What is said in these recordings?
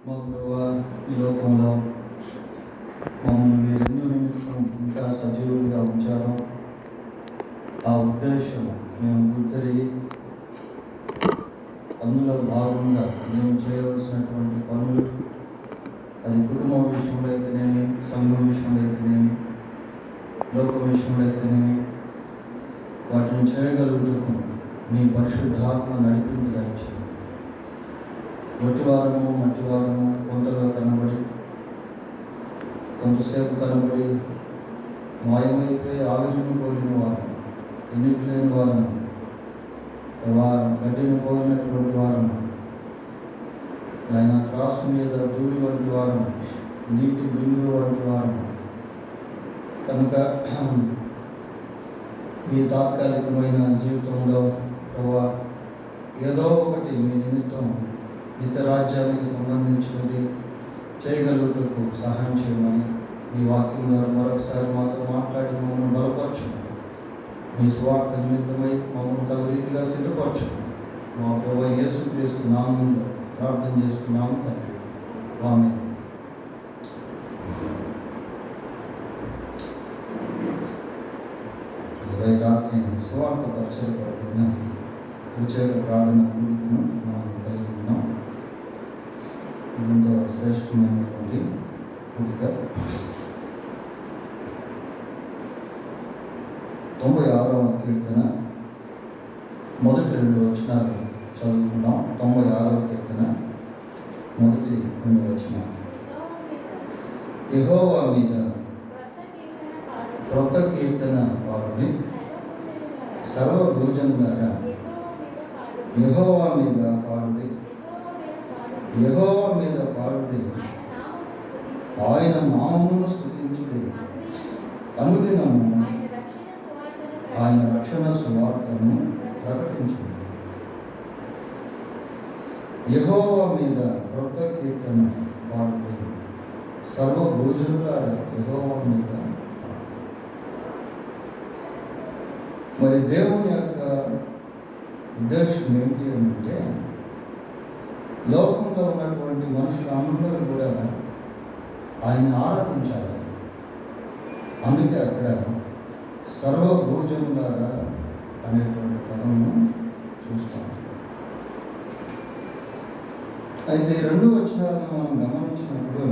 మా ప్రభువా, ఈ లోకంలో మమ్మల్ని మీరెందు నిమిత్తం ఇంకా సజీవులుగా ఉంచారో ఆ ఉద్దేశం మేము గుర్తెరిగి అందులో భాగంగా మేము చేయవలసినటువంటి పనులు, అది కుటుంబం విషయంలో అయితేనేమి, సంఘం విషయంలో అయితేనేమి, లోకం విషయంలో అయితేనేమి, వాటిని చేయగలుగుటకు మీ పరిశుద్ధాత్మ నడిపింపు దయచేయండి. మట్టివారము కొంతగా కనబడి, కొంతసేపు కనబడి మాయమైపోయి ఆవిరిని పోలిన వారు, ఎన్నిక లేని వారము, గడ్డిని పోలినటువంటి వారము, ఆయన త్రాసు మీద ధూళి వంటి వారము, నీటి బిందువు వంటి వారము. కనుక మీ తాత్కాలికమైన జీవితంలో ప్రభా ఏదో ఒకటి మీ నిమిత్తం నిత్య రాజ్యానికి సంబంధించినది చేయగలుగుటకు సహాయం చేయమని ఈ వాక్యం ద్వారా మరొకసారి మాతో మాట్లాడి మమ్మల్ని బలపరచమని, మీ స్వార్థ నిమిత్తమై మమ్మల్ని తగు రీతిగా సిద్ధపరచమని మా ప్రభువైన యేసుక్రీస్తు నామములో ప్రార్థన చేస్తున్నాము తండ్రి. ఆమేన్. రాత్రి స్వార్థ పరిచయపడుతున్న ప్రత్యేక ప్రార్థన కూడికను మనం కలిగి ఉన్నాం. ఎంతో శ్రేష్టమైనటువంటి కూడిక. 96వ కీర్తన మొదటి 2 వచనాలు చదువుకున్నాం. 96వ కీర్తన మొదటి 2 వచనాలు. యెహోవా మీద క్రొత్త కీర్తన పాడుడి, సర్వభూజనులారా యెహోవా మీద పాడుడి, యెహోవా మీద పాడుడి, ఆయన నామమును స్తుతించుడి, అనుదినము ఆయన రక్షణ సువార్తను ప్రకటించుడి. యెహోవా మీద క్రొత్త కీర్తన పాడుడి, సర్వభూజనులారా యెహోవా మీద. మరి దేవుని యొక్క ఉద్దేశం ఏమిటి అంటే, లోకంలో ఉన్నటువంటి మనుషులందరూ కూడా ఆయన ఆరాధించాలి. అందుకే అక్కడ సర్వభూజనులారా అనేటువంటి పదమును చూస్తాం. అయితే 2 వచనాలను మనం గమనించినప్పుడు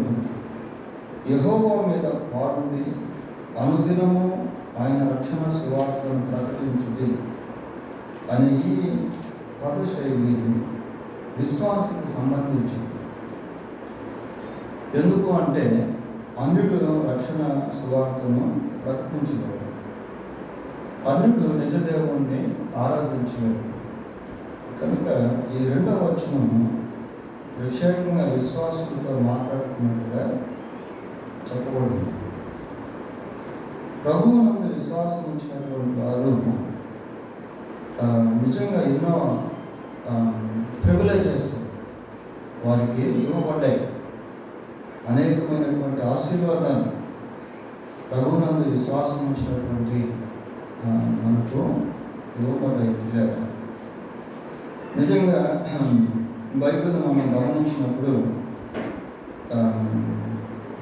యెహోవా మీద పాడుడి, అనుదినము ఆయన రక్షణ సువార్తను ప్రకటించుడి అనే ఈ పదశైలి విశ్వాసానికి సంబంధించింది. ఎందుకు అంటే అన్యుడు రక్షణ సువార్తను ప్రకటించలేడు, అన్యుడు నిజ దేవుణ్ణి ఆరాధించలేడు. కనుక ఈ 2వ వచనం ప్రత్యేకంగా విశ్వాసులతో మాట్లాడుతున్నట్టుగా చెప్పబడింది. ప్రభువునందు విశ్వాసం ఉంచినటువంటి వారు నిజంగా ఎన్నో ప్రివిలేజెస్ వారికి ఇవ్వబడ్డాయి. అనేకమైనటువంటి ఆశీర్వాదాలు ప్రభువునందు విశ్వాసం ఉంచినటువంటి మనకు ఇవ్వబడ్డాయి. నిజంగా బైబిల్ని మనం గమనించినప్పుడు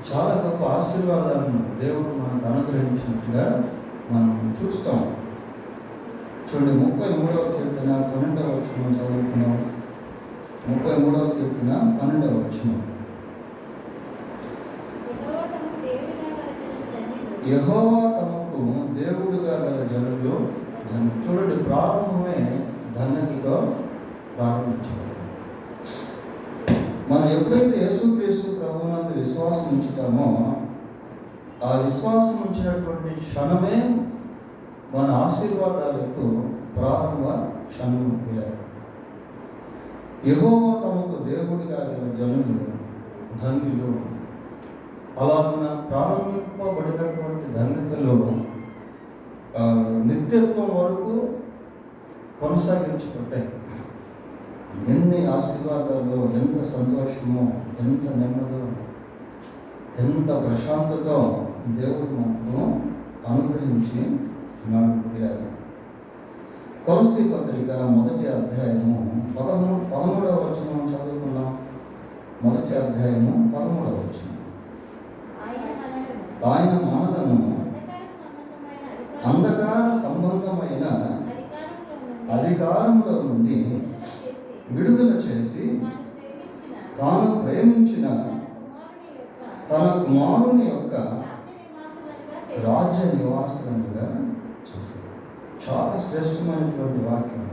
చాలా గొప్ప ఆశీర్వాదాలను దేవుడు మనకు అనుగ్రహించినట్టుగా మనం చూస్తాం. చూడండి, 33వ కీర్తన 12వ వచనం చదువుకున్నాం. 33వ కీర్తన 12వ వచనం. యెహోవా తమకు దేవుడుగా గల జనులు. చూడండి, ప్రారంభమే ధన్యతతో ప్రారంభించారు. మనం ఎప్పుడైతే యేసుక్రీస్తు ప్రభువునందు విశ్వాసం ఉంచుతామో, ఆ విశ్వాసం ఉంచినటువంటి క్షణమే మన ఆశీర్వాదాలకు ప్రారంభ క్షణం. యెహోవా తమకు దేవుడిగా గల జనులు ధన్యులు. అలా ప్రారంభింపబడినటువంటి ధన్యతలు నిత్యత్వం వరకు కొనసాగించుకుంటాయి. ఎన్ని ఆశీర్వాదాలు, ఎంత సంతోషమో, ఎంత నెమ్మదో, ఎంత ప్రశాంతతో దేవుడు మనకు అనుగ్రహించి నాకు. కొలస్సీ పత్రిక 1వ అధ్యాయము 13వ వచనం చదువుకున్నాం. 1వ అధ్యాయము 13వ వచనం. ఆయన మనలను అంధకార సంబంధమైన అధికారంలో నుండి విడుదల చేసి తాను ప్రేమించిన తన కుమారుని యొక్క రాజ్య నివాసులుగా చేశారు. చాలా శ్రేష్టమైనటువంటి వాక్యం.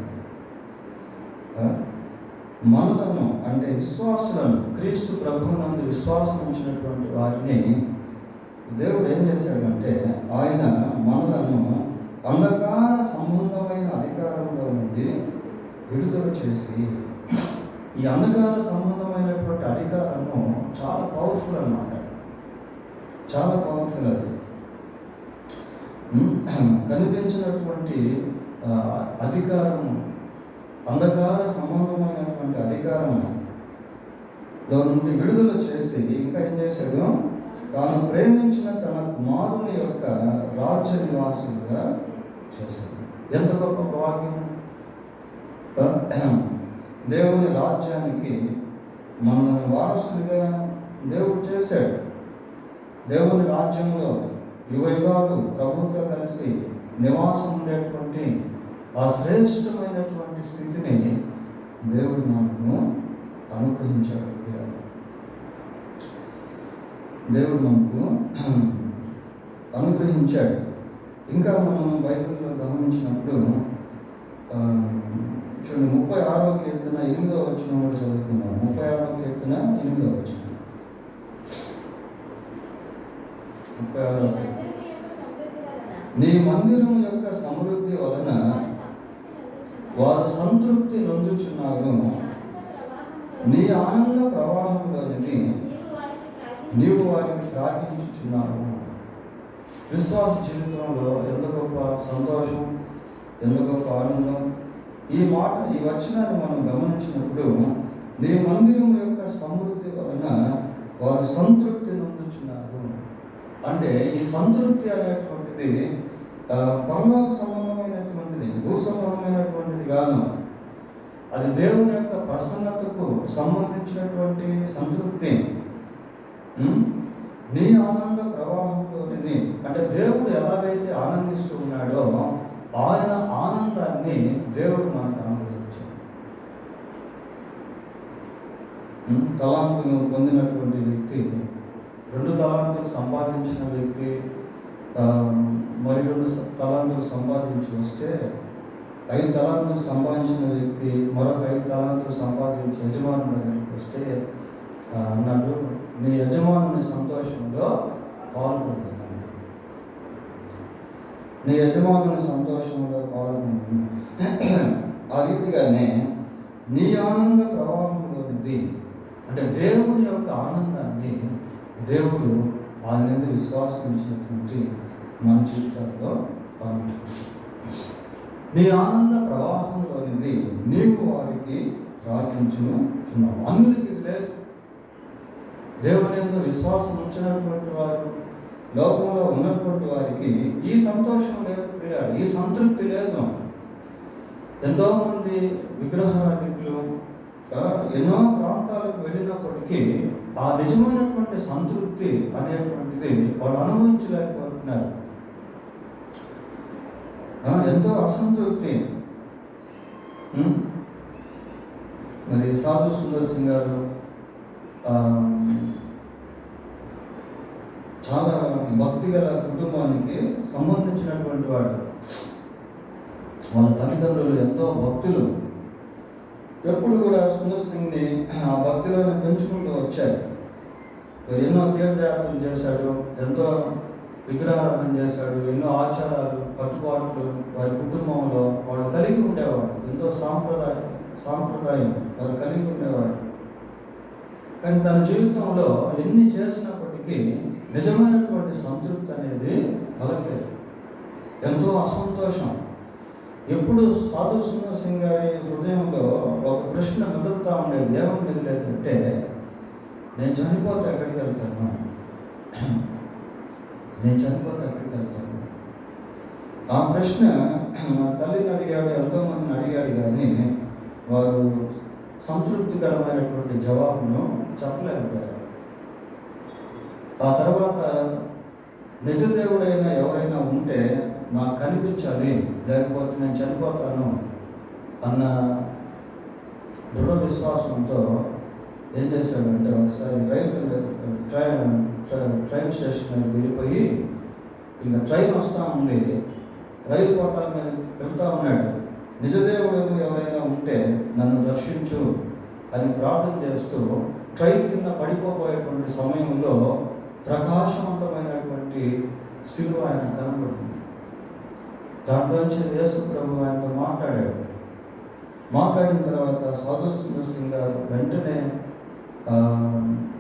మనలను అంటే విశ్వాసులను, క్రీస్తు ప్రభువునందు విశ్వాసం ఉంచినటువంటి వారిని దేవుడు ఏం చేశాడంటే ఆయన మనలను అంధకార సంబంధమైన అధికారంలో నుండి విడుదల చేసి, ఈ అంధకార సంబంధమైనటువంటి అధికారము చాలా పవర్ఫుల్ అన్నమాట. చాలా పవర్ఫుల్. అది కనిపించినటువంటి అధికారము, అంధకార సంబంధమైనటువంటి అధికారంలో నుండి విడుదల చేసి ఇంకా ఏం చేశాడు, తాను ప్రేమించిన తన కుమారుని యొక్క రాజ్య నివాసులుగా చేశాడు. ఎంత గొప్ప భాగ్యం! దేవుని రాజ్యానికి మనల్ని వారసులుగా దేవుడు చేశాడు. దేవుని రాజ్యంలో యుగయుగాలు ప్రభుత్వం కలిసి నివాసం ఉండేటువంటి ఆ శ్రేష్టమైనటువంటి స్థితిని దేవుడు మనకు అనుగ్రహించాడు. దేవుడు మనకు అనుగ్రహించాడు. ఇంకా మనం బైబిల్లో గమనించినప్పుడు చూడండి, 36వ కీర్తన 8వ వచనం కూడా చదువుకుందాం. 36వ కీర్తన 8వ వచనం. 36వ నీ మందిరం యొక్క సమృద్ధి వలన వారు సంతృప్తి నొందుచున్నారు. నీ ఆనంద ప్రవాహంలోనిది నీవు వారికి త్రాగించుచున్నావు. విశ్వాస జీవితంలో ఎంత గొప్ప సంతోషం, ఎంత గొప్ప ఆనందం! ఈ వచనాన్ని మనం గమనించినప్పుడు, నీ మందిరం యొక్క సమృద్ధి వలన వారు సంతృప్తి నొందుచున్నారు అంటే ఈ సంతృప్తి అనేటువంటిది పరలోక సంబంధమైనటువంటిది, భూ సంబంధమైనటువంటిది కాదు. అది దేవుని యొక్క ప్రసన్నతకు సంబంధించినటువంటి సంతృప్తి. నీ ఆనంద ప్రవాహంలోనిది అంటే దేవుడు ఎలాగైతే ఆనందిస్తూ ఉన్నాడో ఆయన ఆనందాన్ని దేవుడు మనకు అనుగ్రహించాడు. తలాంతును పొందినటువంటి వ్యక్తి, 2 తలాంతులు సంపాదించిన వ్యక్తి మరి 2 తలాంతులు సంపాదించి వస్తే, 5 తలాంతులు సంపాదించిన వ్యక్తి మరొక 5 తలాంతులు సంపాదించి యజమానుల దగ్గరికి వస్తే అన్నాడు, నీ యజమానుని సంతోషంలో పాల్గొంటున్నాను, నీ యజమానుని సంతోషంలో పాల్గొంటున్నాను. ఆ రీతిగానే నీ ఆనంద ప్రవాహంలోనిది అంటే దేవుని యొక్క ఆనందాన్ని దేవుడు ఆయన మీద విశ్వాసం ఉంచినటువంటి మన జీవితాల్లో పాల్గొంటున్నాడు. నీ ఆనంద ప్రవాహంలోనిది నీవు వారికి ప్రార్థించుచున్నావు. అన్యులకి ఇది లేదు. దేవుని యందు విశ్వాసం ఉంచినటువంటి వారు, లోకంలో ఉన్నటువంటి వారికి ఈ సంతోషం లేదు, ఈ సంతృప్తి లేదు. ఎంతోమంది విగ్రహారాధికులు ఎన్నో ప్రాంతాలకు వెళ్ళినప్పటికీ ఆ నిజమైనటువంటి సంతృప్తి అనేటువంటిది వాళ్ళు అనుభవించలేకపోతున్నారు. ఎంతో అసంతృప్తి. మరి సాధు సుందర్ సింగ్ గారు చాలా భక్తి గల కుటుంబానికి సంబంధించినటువంటి వాడు. వాళ్ళ తల్లిదండ్రులు ఎంతో భక్తులు. ఎప్పుడు కూడా సుందర్ సింగ్ని ఆ భక్తిలోనే పెంచుకుంటూ వచ్చారు. ఎన్నో తీర్థయాత్రలు చేశాడు, ఎంతో విగ్రహారాధన చేశాడు, ఎన్నో ఆచారాలు, కట్టుబాట్లు వారి కుటుంబంలో వాళ్ళు కలిగి ఉండేవారు. ఎంతో సాంప్రదాయం వారు కలిగి ఉండేవారు. కానీ తన జీవితంలో ఎన్ని చేసినప్పటికీ నిజమైనటువంటి సంతృప్తి అనేది కలగలేదు. ఎంతో అసంతోషం. ఎప్పుడు సాధు సుందర్ సింగ్ గారి హృదయంలో ఒక ప్రశ్న మెదులుతూ ఉండేది. ఏమని మెదిలేదంటే, నేను చనిపోతే ఎక్కడికి వెళ్తాను, నేను చనిపోతే ఎక్కడికి వెళ్తాను. ఆ ప్రశ్న మా తల్లిని అడిగాడు, ఎంతోమందిని అడిగాడు, కానీ వారు సంతృప్తికరమైనటువంటి జవాబును చెప్పలేకపోయారు. ఆ తర్వాత నిజదేవుడైన ఎవరైనా ఉంటే నాకు కనిపించాలి, లేకపోతే నేను చనిపోతాను అన్న దృఢ విశ్వాసంతో ఏం చేశాడంటే ఒకసారి ట్రైన్ స్టేషన్ వెళ్ళిపోయి, ఇంకా ట్రైన్ వస్తూ ఉంది, రైలు పట్టాల మీద వెళ్తూ ఉన్నాడు. నిజదేవుడు ఎవరైనా ఉంటే నన్ను దర్శించు అని ప్రార్థన చేస్తూ ట్రైన్ కింద పడిపోబోయేటువంటి సమయంలో ప్రకాశవంతమైనటువంటి శిలువ ఆయన కనబడింది. దాంట్లోంచి యేసు ప్రభు ఆయనతో మాట్లాడాడు. మాట్లాడిన తర్వాత సాధు సుందర్ సింగ్ గారు వెంటనే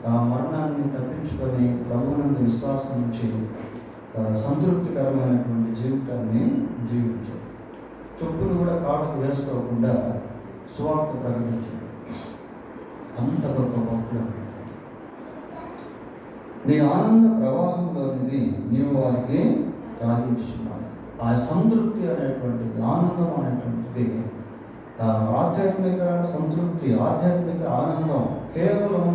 ఆ మరణాన్ని తప్పించుకొని ప్రభువునందు విశ్వాసం నుంచి సంతృప్తికరమైనటువంటి జీవితాన్ని జీవించాడు. చెప్పులు కూడా కాళ్ళకు వేసుకోకుండా సువార్త ప్రకటించాడు. అంత గొప్ప భక్తులు. నీ ఆనంద ప్రవాహంలోనిది నీవు వారికి తాగించున్నావు. ఆ సంతృప్తి అనేటువంటిది, ఆనందం అనేటువంటిది, ఆధ్యాత్మిక సంతృప్తి, ఆధ్యాత్మిక ఆనందం కేవలం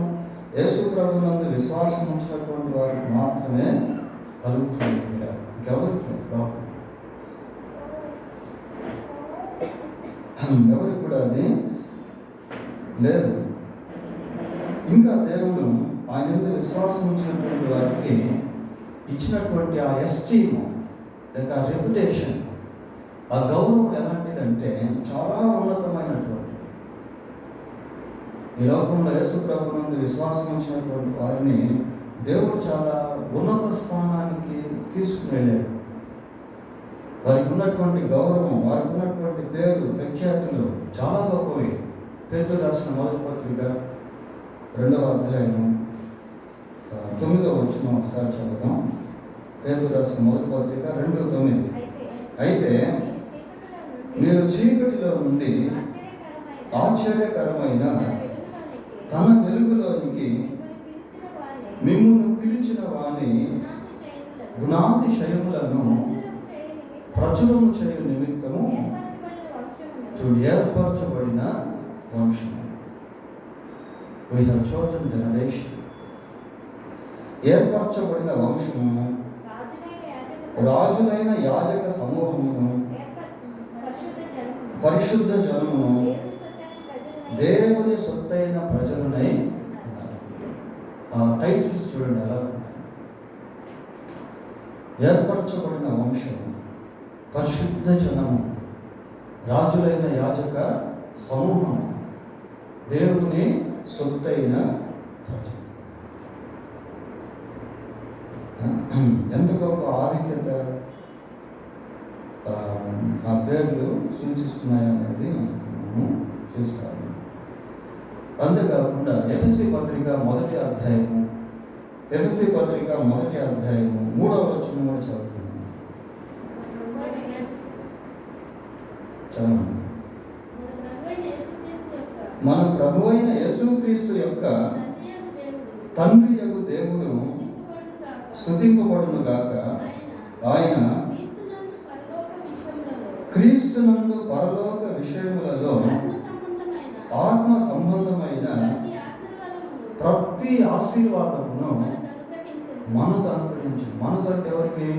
యేసు ప్రభువునందు విశ్వాసం ఉంచినటువంటి వారికి మాత్రమే కలుగుతుంది. ఇంకెవరికి ఎవరికి కూడా అది లేదు. ఇంకా దేవుడు ఆయన మీద విశ్వాసం ఉంచినటువంటి వారికి ఇచ్చినటువంటి ఆ ఎస్టీమ్ లేక రెప్యుటేషన్, ఆ గౌరవం ఎలాంటిదంటే చాలా ఉన్నతమైనటువంటి. ఈ లోకంలో యేసు ప్రభువునందు విశ్వాసం ఉంచినటువంటి వారిని దేవుడు చాలా ఉన్నత స్థానానికి తీసుకుని వెళ్ళాడు. వారికి ఉన్నటువంటి గౌరవం, వారికి ఉన్నటువంటి పేరు ప్రఖ్యాతులు చాలా గొప్పవి. పేతురు రాసిన మొదటి పత్రిక 2వ అధ్యాయము 9వ వచనం ఒకసారి చదువుదాం. పేతురు రాసిన మొదటి పత్రిక 2:9. అయితే మీరు చీకటిలో నుండి ఆశ్చర్యకరమైన తన వెలుగులోనికి మిమ్మును పిలిచిన వాని గుణాతిశయములను ప్రచురము చేయు నిమిత్తము ఏర్పరచబడిన వంశము. We have chosen generation. ఏర్పరచబడిన వంశము, రాజులైన యాజక సమూహమును, పరిశుద్ధ జనమును, దేవుని సొత్తైన ప్రజలనై. టైటిల్స్ చూడండి ఎలా. ఏర్పరచబడిన వంశము, పరిశుద్ధ జనము, రాజులైన యాజక సమూహము, దేవుని సొత్తైన ప్రజలు. ఎంత గొప్ప ఆధిక్యత ఆ పేర్లు సూచిస్తున్నాయనేది మనము చూస్తాము. అంతేకాకుండా ఎఫెసీ పత్రిక 1వ అధ్యాయము 3వ వచనం కూడా చదువుతున్నాము. చదవండి. మన ప్రభు అయిన యేసుక్రీస్తు యొక్క తండ్రి యగు దేవుడు స్తుతింపబడును గాక. ఆయన క్రీస్తునందు పరలోక విషయములలో ఆత్మ సంబంధమైన ప్రతి ఆశీర్వాదమును మనకు అనుగ్రహించి. మనకంటే ఎవరికి?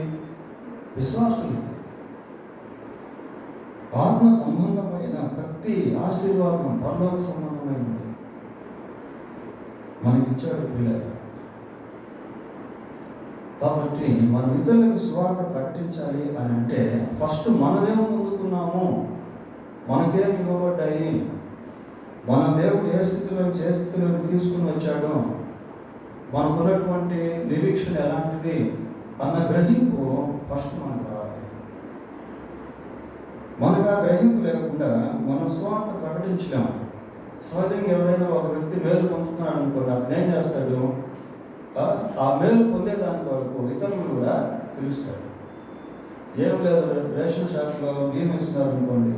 విశ్వాసులు. ఆత్మ సంబంధమైన ప్రతి ఆశీర్వాదం, పరలోక సంబంధమైనది మనకిచ్చాడు పిల్లలు. కాబట్టి మనం ఇతరులకు సువార్త ప్రకటించాలి అని అంటే ఫస్ట్ మనమేం పొందుకున్నాము, మనకేం ఇవ్వబడ్డాయి, మన దేవుడు ఏ స్థితిలోకి తీసుకుని వచ్చాడో, మనకున్నటువంటి నిరీక్షణ ఎలాంటిది అన్న గ్రహింపు ఫస్ట్ మనకు రావాలి. మనకు ఆ గ్రహింపు లేకుండా మనం సువార్త ప్రకటించలేము. సహజంగా ఎవరైనా ఒక వ్యక్తి మేలు పొందుతున్నాడు అనుకోండి, అతను ఏం చేస్తాడు? ఆ మేలు పొందేదాని వరకు ఇతరులు కూడా పిలుస్తాడు. ఏం లేదు, రేషన్ షాప్లో బియ్యం ఇస్తున్నారు అనుకోండి,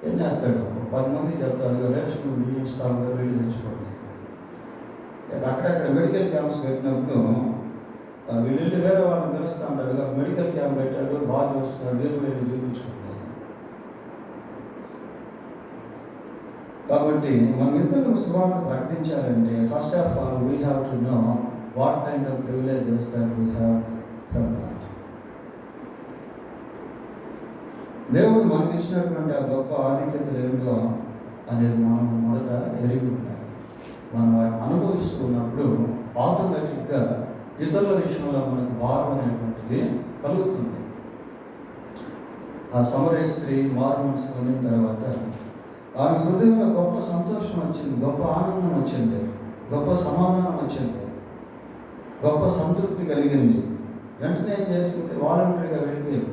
ఏం చేస్తాడు? 10 మంది చెప్తారు, రేషన్ బియ్యం ఇస్తాము, వీళ్ళు తెచ్చుకోండి. అక్కడక్కడ మెడికల్ క్యాంప్స్ పెట్టినప్పుడు వీళ్ళు వేరే వాళ్ళని పిలుస్తూ ఉంటారు. మెడికల్ క్యాంప్ పెట్టాడు, బాగా చూస్తున్నారు, వీళ్ళు వెళ్ళి చూపించుకుంటారు. కాబట్టి మన ఇతరులకు సువార్త ప్రకటించాలంటే first of all we have to know what kind of privileges that we have from God. దేవుడు మనకి ఇచ్చినటువంటి ఆ గొప్ప ఆధిక్యతలు ఏమిటో అనేది మనం మొదట ఎరిగి ఉండాలి. మనం వాటిని అనుభవిస్తూ ఉన్నప్పుడు ఆటోమేటిక్గా ఇతరుల విషయంలో మనకు భారం అనేటువంటిది కలుగుతుంది. ఆ సమరయ స్త్రీ మారుమనసు పొందిన తర్వాత ఆమె హృదయంలో గొప్ప సంతోషం వచ్చింది, గొప్ప ఆనందం వచ్చింది, గొప్ప సమాధానం వచ్చింది, గొప్ప సంతృప్తి కలిగింది. వెంటనే ఏం చేసింది? వాలంటరీగా వెళ్ళిపోయింది.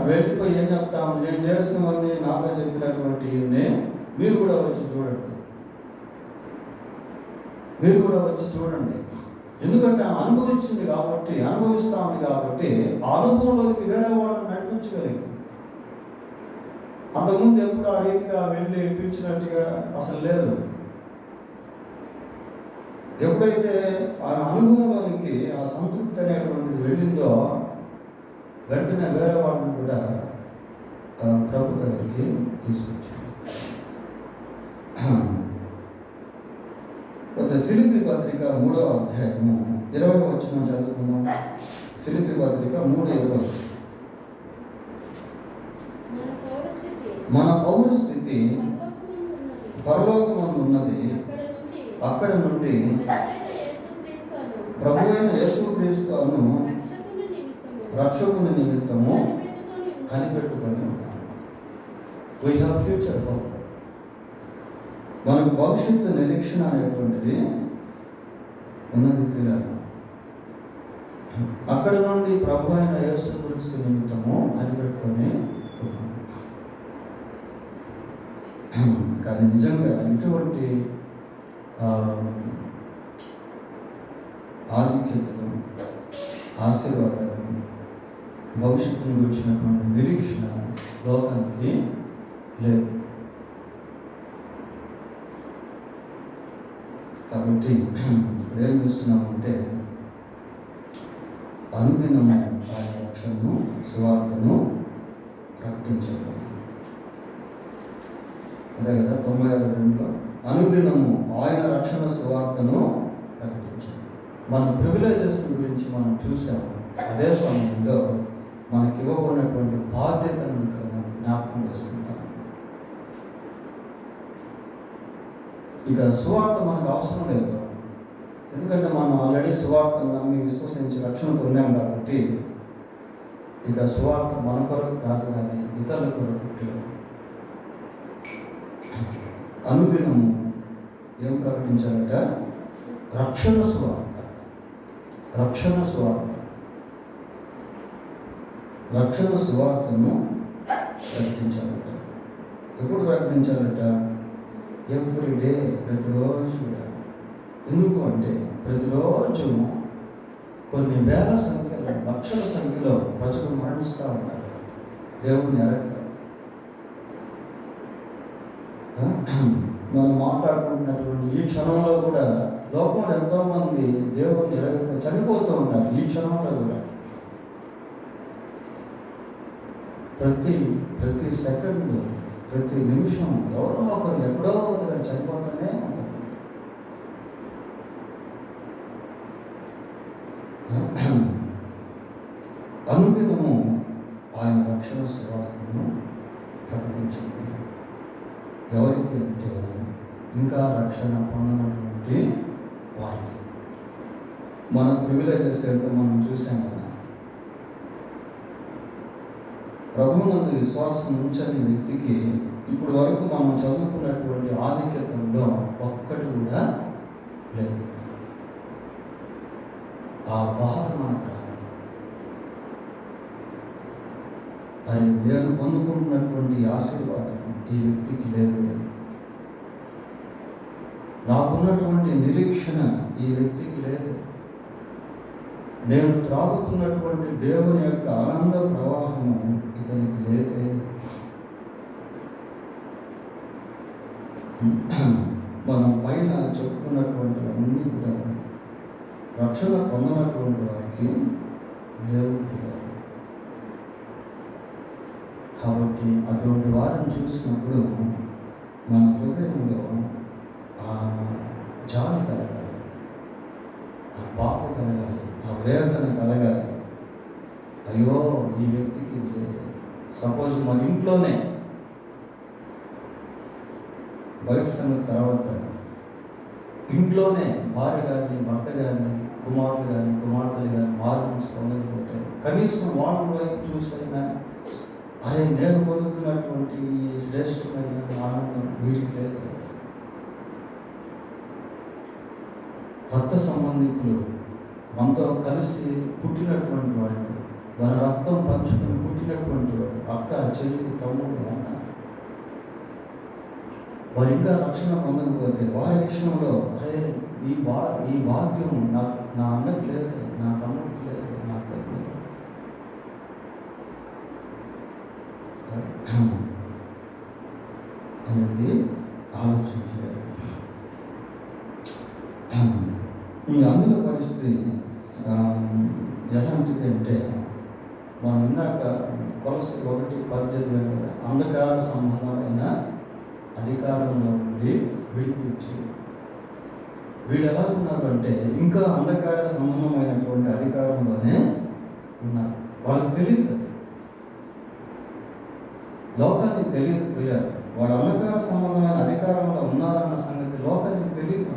వెళ్ళిపోయి ఏం చెప్తాము, నేను చేసినవన్నీ నాతో చెప్పినటువంటి మీరు కూడా వచ్చి చూడండి, మీరు కూడా వచ్చి చూడండి. ఎందుకంటే అనుభవించింది కాబట్టి, అనుభవిస్తూ ఉంది కాబట్టి ఆ అనుభవంలోకి వేరే వాళ్ళని నడిపించగలిగింది. అంతకుముందు ఎప్పుడు ఆ రీతిగా వెళ్ళి పిలిచినట్టుగా అసలు లేదు. ఎప్పుడైతే ఆ అనుభవంలోనికి ఆ సంతృప్తి అనేటువంటిది వెళ్ళిందో వెంటనే వేరే వాళ్ళని కూడా ప్రభు దగ్గరికి తీసుకొచ్చారు. ఫిలిప్పీ పత్రిక 3వ అధ్యాయము 20వ వచనం చదువుకుందాం. ఫిలిప్పీ పత్రిక 3:20. మన పౌరస్థితి పరలోకమందు ఉన్నది, అక్కడ నుండి ప్రభు అయిన యేసుక్రీస్తు అను రక్షకుని నిమిత్తము కనిపెట్టుకొని వీ హ్యావ్ ఫ్యూచర్ హోప్. మనకు భవిష్యత్తు నిరీక్షణ అనేటువంటిది ఉన్నది పిల్లలు. అక్కడ నుండి ప్రభు అయిన యేసుక్రీస్తు నిమిత్తము కనిపెట్టుకొని. కానీ నిజంగా ఇటువంటి ఆధిక్యతలు, ఆశీర్వాదాలు, భవిష్యత్తును గురించినటువంటి నిరీక్షణ లోకానికి లేదు. కాబట్టి ఇప్పుడు ఏం చూస్తున్నామంటే అనుదినము ఆయన రక్షణను, సువార్తను ప్రకటించాలి. అదే కదా 96:2 అనుదినము ఆయన రక్షణ సువార్తను ప్రకటించాలి. మన ప్రివిలేజెస్ గురించి మనం చూసాము. అదే సమయంలో మనకి ఇవ్వబడినటువంటి బాధ్యతను మనం జ్ఞాపకం చేసుకుంటాం. ఇక సువార్త మనకు అవసరం లేదు, ఎందుకంటే మనం ఆల్రెడీ సువార్తను నమ్మి విశ్వసించి రక్షణ పొందాం కాబట్టి ఇక సువార్త మన కొరకు కాదు కానీ ఇతరుల కొరకు. అనుదినము ఏం ప్రకటించాలంట? రక్షణ సువార్త. రక్షణ సువార్త, రక్షణ సువార్తను ప్రకటించాలట. ఎప్పుడు ప్రకటించాలట? ఎవ్రీ డే, ప్రతిరోజు. ఎందుకు అంటే ప్రతిరోజు కొన్ని వేల సంఖ్యలో, లక్షల సంఖ్యలో ప్రజలు మరణిస్తూ ఉన్నారు దేవుని ఎరగక. మనం మాట్లాడుకుంటున్నటువంటి ఈ క్షణంలో కూడా లోకంలో ఎంతోమంది దేవుని ఎరగక చనిపోతూ ఉన్నారు. ఈ క్షణంలో కూడా ప్రతి సెకండ్, ప్రతి నిమిషం ఎవరో ఒకరు ఎక్కడో దగ్గర చనిపోతూనే ఉంటారు. అనుదినము ఆయన రక్షణ సువార్తను ప్రకటించండి. ఎవరికి అంటే ఇంకా రక్షణ పొందనటువంటి వారికి. మన ప్రివిలేజెస్ ఏంటో మనం చూసాం కదా. ప్రభువునందు విశ్వాసం ఉంచని వ్యక్తికి ఇప్పుడు వరకు మనం చదువుకున్నటువంటి ఆధిక్యతల్లో ఒక్కటి కూడా లేదు. ఆ బాధ మనకు రాదు. అది నేను పొందుకుంటున్నటువంటి ఆశీర్వాదం ఈ వ్యక్తికి లేదు. నాకున్నటువంటి నిరీక్షణ ఈ వ్యక్తికి లేదు. నేను త్రాగుతున్నటువంటి దేవుని యొక్క ఆనంద ప్రవాహము ఇతనికి లేదే. మనం పైన చెప్పుకున్నటువంటి అన్నీ కూడా రక్షణ పొందనటువంటి వారికి దేవుడు. కాబట్టి అటువంటి వారిని చూసినప్పుడు మన హృదయంలో ఆ జాలి కలగాలి, ఆ బాధ కలగాలి, ఆ వేదన కలగాలి. అయ్యో ఈ వ్యక్తికి ఇది లేదు. సపోజ్ మన ఇంట్లోనే, బయట సంగతి తర్వాత, ఇంట్లోనే భార్య కానీ భర్త కానీ కుమారులు కానీ కుమార్తెలు కానీ మారుమనసు పొందకపోతే కనీసం వాళ్ళ వైపు చూసైనా అరే నేను పొందుతున్నటువంటి ఈ శ్రేష్టమైన ఆనందం వీరికి లేదు. రక్త సంబంధికులు, మనతో కలిసి పుట్టినటువంటి వాళ్ళు, మన రక్తం పంచుకొని పుట్టినటువంటి వాడు, అక్క చెల్లి తమ్ముడు అన్న, వారు ఇంకా రక్షణ పొందకపోతే వారి విషయంలో అరే ఈ భాగ్యం నాకు, నా అన్నకి లేదు, నా తమ్ముడికి లేదు, నా అక్కకి లేదు అనేది ఆలోచించారు. ఈ అందుల పరిస్థితి ఎలాంటిది అంటే, మనం ఇందాక కొలసి 1:10 చదివాం కదా, అంధకార సంబంధమైన అధికారంలో నుండి విడిపించి, వీళ్ళు ఎలా ఉన్నారు అంటే ఇంకా అంధకార సంబంధమైనటువంటి అధికారంలోనే ఉన్నారు. వాళ్ళకి తెలియదు, లోకానికి తెలియదు. పిల్లలు వాళ్ళు అంధకార సంబంధమైన అధికారంలో ఉన్నారన్న సంగతి లోకానికి తెలియదు.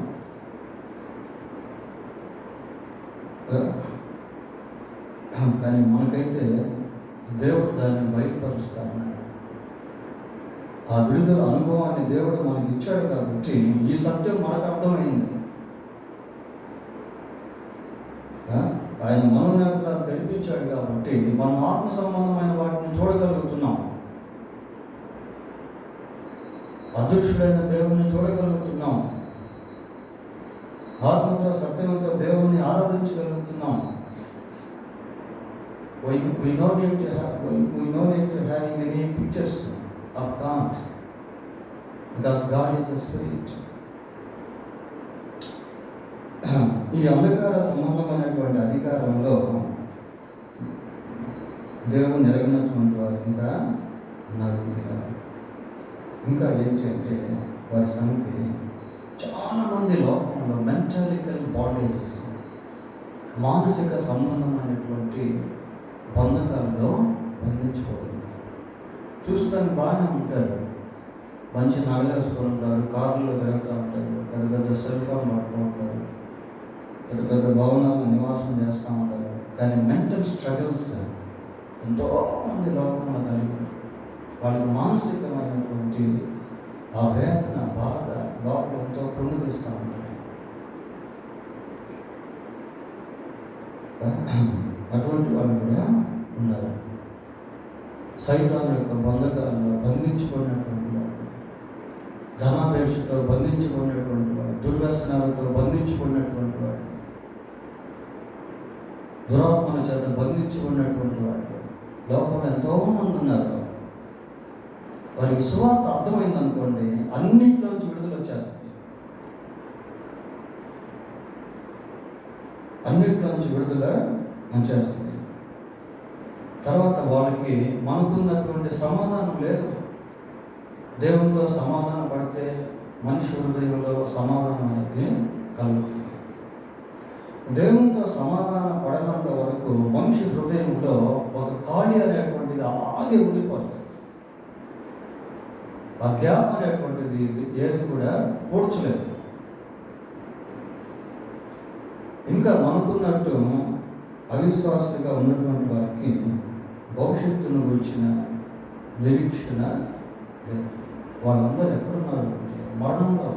కానీ మనకైతే దేవుడు దాన్ని బయలుపరుస్తాడు. ఆ విడుదల అనుభవాన్ని దేవుడు మనకి ఇచ్చాడు కాబట్టి ఈ సత్యం మనకు అర్థమైంది. ఆయన మనోనేత్రాలు తెరిపించాడు కాబట్టి మనం ఆత్మ సంబంధమైన వాటిని చూడగలుగుతున్నాం. అదృష్టుడైన దేవుణ్ణి చూడగలుగుతున్నాం. ఆత్మతో సత్యంతో దేవుణ్ణి ఆరాధించగలుగుతున్నాం. We no need to having any pictures of God, because God is the Spirit. ఈ అంధకార సంబంధమైనటువంటి అధికారంలో దేవుని ఎరగినటువంటి వారు ఇంకా ఉన్నారు. ఇంకా ఏంటి అంటే వారి సంగతి, చాలామంది లోకంలో మెంటలికల్ బాండేజెస్, మానసిక సంబంధమైనటువంటి బంధకాల్లో బంధించుకోవడం. చూస్తానికి బాగానే ఉంటారు, మంచి నగలేసుకొని ఉంటారు, కార్లలో తిరుగుతూ ఉంటారు, పెద్ద పెద్ద సెల్ ఫోన్ వాడుతూ ఉంటారు, పెద్ద పెద్ద భవనాల్లో నివాసం చేస్తూ ఉంటారు. కానీ మెంటల్ స్ట్రగుల్స్ ఎంతోమంది లోకంలో కలిగి వాళ్ళకి మానసికమైనటువంటి ఆ వేదన బాధ లోపల ఎంతో కృంగిస్తూ ఉంటారు. అటువంటి వాళ్ళు కూడా ఉన్నారు. సైతాను యొక్క బంధకాలను బంధించుకున్నటువంటి వాడు, ధనాపేక్షతో బంధించుకున్నటువంటి వాడు, దుర్వ్యసనాలతో బంధించుకున్నటువంటి వాడు, దురాత్మల చేత బంధించుకున్నటువంటి వాడు లోకంలో ఎంతోమంది ఉన్నారు. వారికి సువార్త అర్థమైంది అనుకోండి, అన్నింటిలోంచి విడుదల వచ్చేస్తుంది. అన్నింటిలోంచి విడుదల వచ్చేస్తుంది. తర్వాత వాళ్ళకి మనకున్నటువంటి సమాధానం లేదు. దేవునితో సమాధానం పడితే మనిషి హృదయంలో సమాధానం అనేది కలుగుతుంది. దేవునితో సమాధానం పడనంత వరకు మనిషి హృదయంలో ఒక ఖాళీ అనేటువంటిది అలాగే ఉండిపోతుంది. ఆ గ్యాప్ అనేటువంటిది ఏది కూడా పూడ్చలేదు. ఇంకా మనకున్నట్టు అవిశ్వాసులుగా ఉన్నటువంటి వారికి భవిష్యత్తును గురించిన నిరీక్షణ లేదు. వాళ్ళందరూ ఎక్కడున్నారు? మరణంలో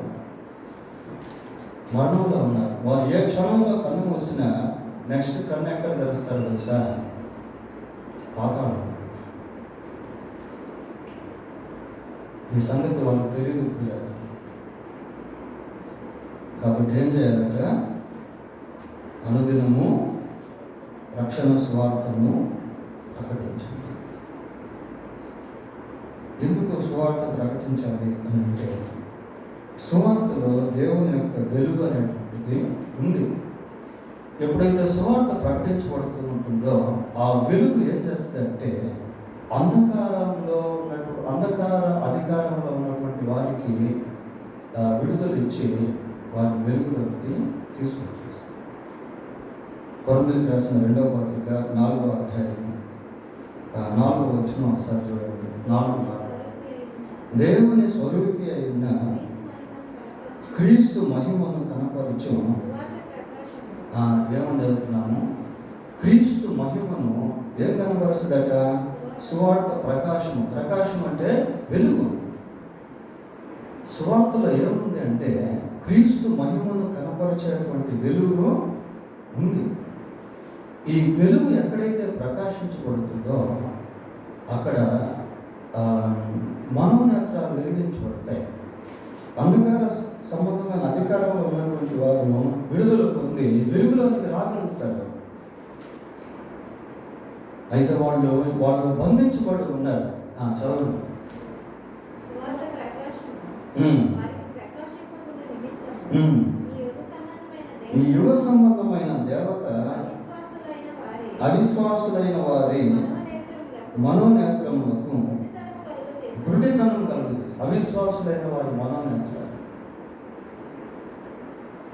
ఉన్నారు. వారు ఏ క్షణంలో కన్ను మూసినా నెక్స్ట్ కన్ను ఎక్కడ తెరుస్తారు తెలుసా? పాతాళం. ఈ సంగతి వాళ్ళకి తెలియదు పిల్లలు. కాబట్టి ఏం చేయాలంటే అనుదినము రక్షణ సువార్తను ప్రకటించాలి. ఎందుకు సువార్త ప్రకటించాలి అని అంటే, సువార్తలో దేవుని యొక్క వెలుగు అనేటువంటిది ఉంది. ఎప్పుడైతే సువార్త ప్రకటించబడుతూ ఉంటుందో ఆ వెలుగు ఏం చేస్తుందంటే అంధకార అధికారంలో ఉన్నటువంటి వారికి విడుదల ఇచ్చి వారి వెలుగులోకి తీసుకొచ్చేస్తారు. కొరింథీయులకు రాసిన 2వ పత్రిక 4వ అధ్యాయం 4వ వచనం ఒకసారి చూడండి. 4 దేవుని స్వరూపి అయిన క్రీస్తు మహిమను కనపరచు. ఏమని చదువుతున్నాము? క్రీస్తు మహిమను ఏం కనపరుస్తుందట? సువార్త ప్రకాశము. ప్రకాశం అంటే వెలుగు. సువార్తలో ఏముంది అంటే క్రీస్తు మహిమను కనపరిచేటువంటి వెలుగు ఉంది. ఈ వెలుగు ఎక్కడైతే ప్రకాశించబడుతుందో అక్కడ మనోనేత్రాలు వెలిగించబడతాయి. అంధకార సంబంధమైన అధికారంలో ఉన్నటువంటి వారు విడుదల పొంది వెలుగులోనికి రాగలుగుతారు. అయితే వాళ్ళు బంధించబడి ఉన్నారు. చదవండి. ఈ యుగ సంబంధమైన దేవత అవిశ్వాసులైన వారి మనోనేత్రములకు గుడ్డితనం కలుగుతుంది. అవిశ్వాసులైన వారి మనోనేత్రాలు.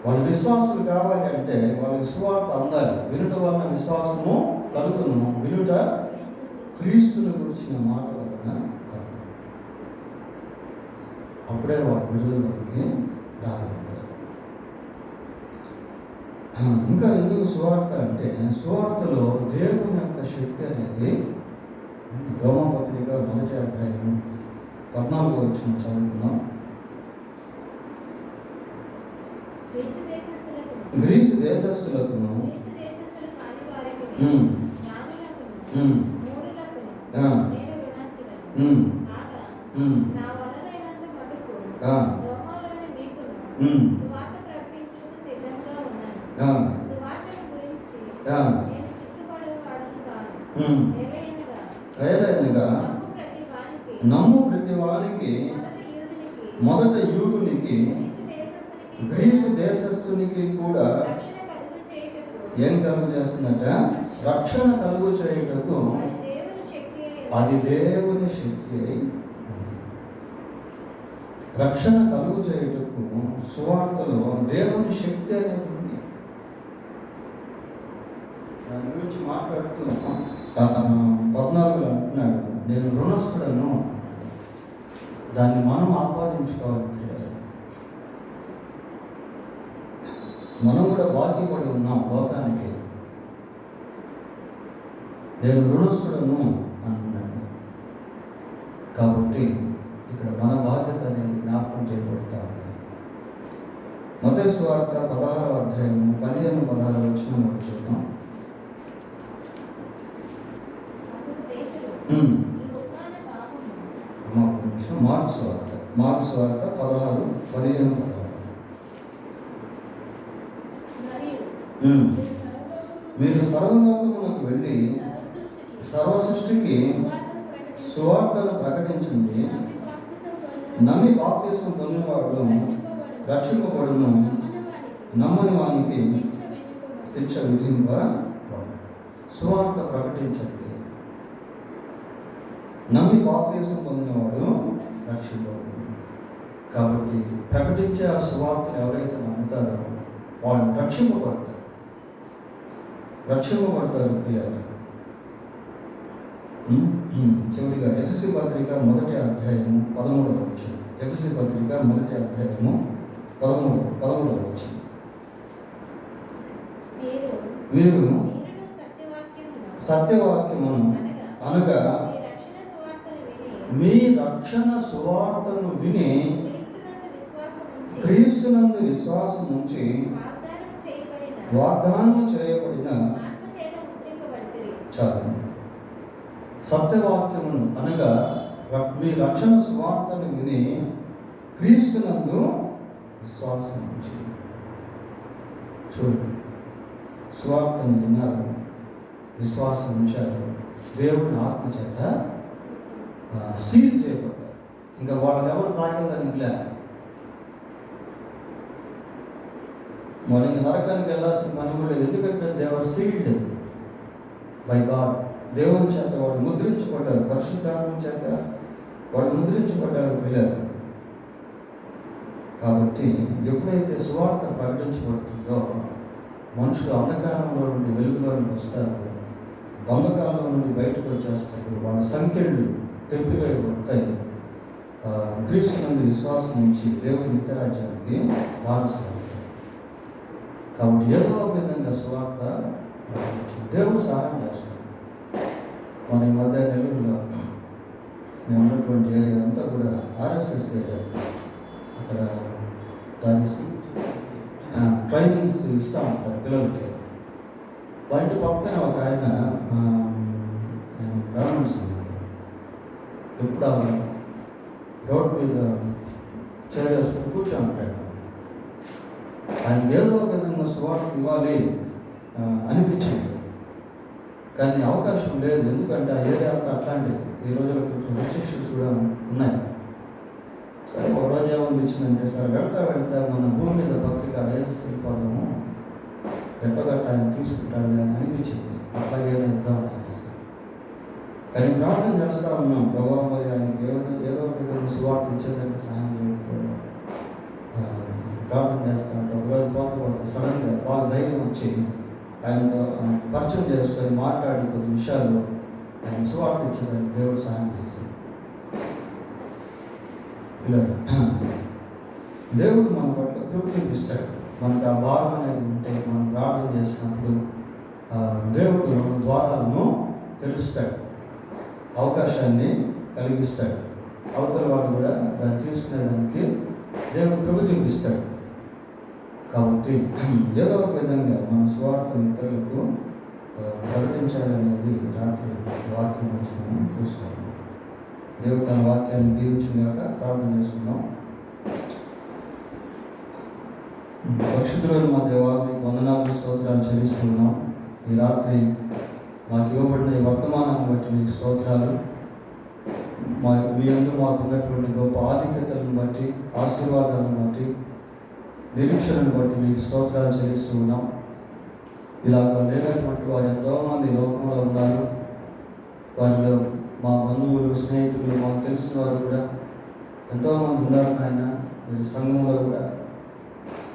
వాళ్ళు విశ్వాసులు కావాలి అంటే వాళ్ళకి సువార్త అందాలి. వినుట వలన విశ్వాసము కలుగును, వినుట క్రీస్తుని గురించిన మాట వలన కలుగును. అప్పుడే వాళ్ళ విడుదలకి రాగలుగుతారు. ఇంకా ఎందుకు సువార్త అంటే సువార్తలో దేవుని యొక్క శక్తి అనేది రోమపత్రిక 1వ అధ్యాయం 14వ వచనం చదువుకుందాం. గ్రీసు దేశస్థులకును నమ్ము ప్రతి వానికి మొదట యూదునికి గ్రీసు దేశస్థునికి కూడా ఏం కలుగు చేస్తుందట? రక్షణ కలుగు చేయుటకు అది దేవుని శక్తి. రక్షణ కలుగు చేయుటకు సువార్తలో దేవుని శక్తి అనేది ఉంది. దాని గురించి మాట్లాడుతూ 14 అంటున్నాడు, నేను రుణస్థుడను. దాన్ని మనం ఆపాదించుకోవాలి. మనం కూడా బాకీపడి ఉన్నాం లోకానికి. నేను రుణస్థుడను అంటున్నాను. కాబట్టి ఇక్కడ మన బాధ్యత అనేది జ్ఞాపకం చేయబడతా ఉంది. మత్తయి సువార్త 16వ అధ్యాయం 15-16 వచనం చూద్దాం. మార్క్స్ వార్త 16:15-16. మీరు సర్వలోకములకు వెళ్ళి సర్వ సృష్టికి సువార్తను ప్రకటించింది. నమ్మి బాప్తిసం పొందినవాడు రక్షింపబడును, నమ్మని వానికి శిక్ష విధింపబడును. సువార్త ప్రకటించండి. నమ్మి బాప్తిసం పొందినవాడు రక్షింపబడును. కాబట్టి ప్రకటించే ఆ సువార్తను ఎవరైతే నమ్ముతారో వాళ్ళు రక్షింపబడతారు. పిల్లలు. చివరిగా ఎఫెసీ పత్రిక 1వ అధ్యాయం 13వ వచనం. ఎఫెసీ పత్రిక 1వ అధ్యాయము 13వ వచనం. మీరు సత్యవాక్యమును అనగా మీ రక్షణ సువార్తను విని క్రీస్తునందు విశ్వాసం ఉంచి వాగ్దానం చేయబడిన చాలు. సత్యవాక్యమును అనగా మీ రక్షణ సువార్తను విని క్రీస్తునందు విశ్వాసం ఉంచి. చూడు, సువార్తను విన్నారు, విశ్వాసం ఉంచారు, దేవుని ఆత్మ చేత సీల్ చేయబడ్డారు. ఇంకా వాళ్ళని ఎవరు తాగేదానికి లే. మరి నరకానికి వెళ్ళాల్సిన పని కూడా లేదు. ఎందుకంటే దేవర్ సీల్డ్ బై గాడ్. దేవుని చేత వాడు ముద్రించబడ్డారు, పరిశుద్ధాత్మ చేత వాడు ముద్రించబడ్డారు పిల్లలు. కాబట్టి ఎప్పుడైతే సువార్త ప్రకటించబడుతుందో మనుషులు అంధకారంలో నుండి వెలుగులోనికి వస్తారు, బంధకాలంలో నుండి బయటకు వచ్చేస్తారు, వాళ్ళ సంఖ్యలు తెంపివేయబడతాయి, క్రీస్తు నందు విశ్వాసం నుంచి దేవుని నిత్యరాజ్యానికి వారసులు. కాబట్టి ఏదో ఒక విధంగా సువార్త దేవుడు సహాయం చేస్తాడు. మన ఈ మధ్య నెల్లూరులో మేము ఉన్నటువంటి ఏరియా అంతా కూడా ఆర్ఎస్ఎస్ ఏరియా. అక్కడ దానికి ట్రైనింగ్స్ ఇస్తూ ఉంటారు పిల్లలకి. బయట పక్కన ఒక ఆయన గవర్నమెంట్స్ ఎప్పుడు రోడ్ మీద చేరేసుకుని కూర్చొని ఉంటాడు. ఆయన ఏదో ఒక విధంగా సువార్త ఇవ్వాలి అనిపించింది, కానీ అవకాశం లేదు. ఎందుకంటే ఆ ఏరియా అంతా అట్లాంటిది. ఈ రోజుల్లో కొంచెం రిస్ట్రిక్షన్స్ కూడా ఉన్నాయి. సరే ఒక రోజు ఏమనిపించిందంటే, సరే వెళ్తా మన భూమి మీద పత్రిక వేసి వెళ్ళిపోదాము, ఎప్పగట్ట ఆయన తీసుకుంటాడు అని అనిపించింది. అట్లాగే ఇద్దాం అనేసి. కానీ ప్రార్థన చేస్తూ ఉన్నాం, ప్రభావం మరి ఆయనకి ఏదో ఒక విధంగా సువార్త ఇచ్చేదానికి సహాయం చేయకపోవడం ప్రార్థన చేస్తూ ఉంటాం. ఒకరోజు పోతే సడన్గా బాగా ధైర్యం వచ్చి ఆయనతో పరిచయం చేసుకొని మాట్లాడి కొద్ది విషయాలు ఆయన సువార్త ఇచ్చేదానికి దేవుడు సహాయం చేశాడు. పిల్లలు, దేవుడు మన పట్ల కృప చూపిస్తాడు. మనకు ఆ భారం అనేది ఉంటే మనం ప్రార్థన చేసినప్పుడు దేవుడు ద్వారాలను తెరుస్తాడు, అవకాశాన్ని కలిగిస్తాడు. అవతల వాళ్ళు కూడా దాన్ని తీసుకునేదానికి దేవుడు కృప చూపిస్తాడు. కాబట్టి ఏదో ఒక విధంగా మన సువార్తను ఇతరులకు ప్రకటించాలనేది రాత్రి వాక్యం వచ్చి మనం చూస్తాం. దేవుడు తన వాక్యాన్ని దీవించుగాక. ప్రార్థన చేసుకుందాం. పరిశుద్ధులైన మా దేవా, మీకు వందనాలు స్తోత్రాలు చెల్లిస్తున్నాం. ఈ రాత్రి మాకు ఇవ్వబడిన ఈ వర్తమానాన్ని బట్టి మీకు స్తోత్రాలు. మీ అందరూ మాకు ఉన్నటువంటి గొప్ప ఆధిక్యతలను బట్టి, ఆశీర్వాదాలను బట్టి, నిరీక్షణను బట్టి మీకు స్తోత్రాలు చెల్లిస్తూ ఉన్నాం. ఇలాగ లేనటువంటి వారు ఎంతోమంది లోకంలో ఉన్నారు. వారిలో మా బంధువులు, స్నేహితులు, మాకు తెలిసిన వారు కూడా ఎంతోమంది ఉన్నారు నాయన, మీరు సంఘంలో కూడా.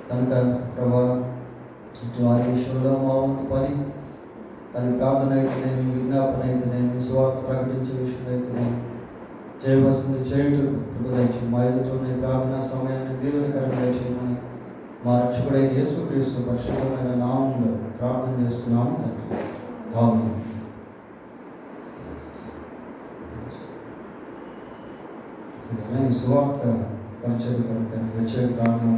కనుక ప్రభా, ఇటు వారి విషయంలో మా వంతు పని, అది ప్రార్థన అయితేనేమి, విజ్ఞాపన అయితేనేమి, సువార్త ప్రకటించే విషయం అయితేనేమి చేయవలసింది చేయుటకు కృప దయచేయండి. మా ఎదుటనే ప్రార్థనా సమయాన్ని దీవెనకరంగా చేయమని మా రక్షకుడైన యేసుక్రీస్తు పరిశుద్ధమైన నామంలో ప్రార్థన చేస్తున్నాము తండ్రి. ఆమేన్. ఈ సువార్త పరిచయం కనుక వచ్చే ప్రార్థన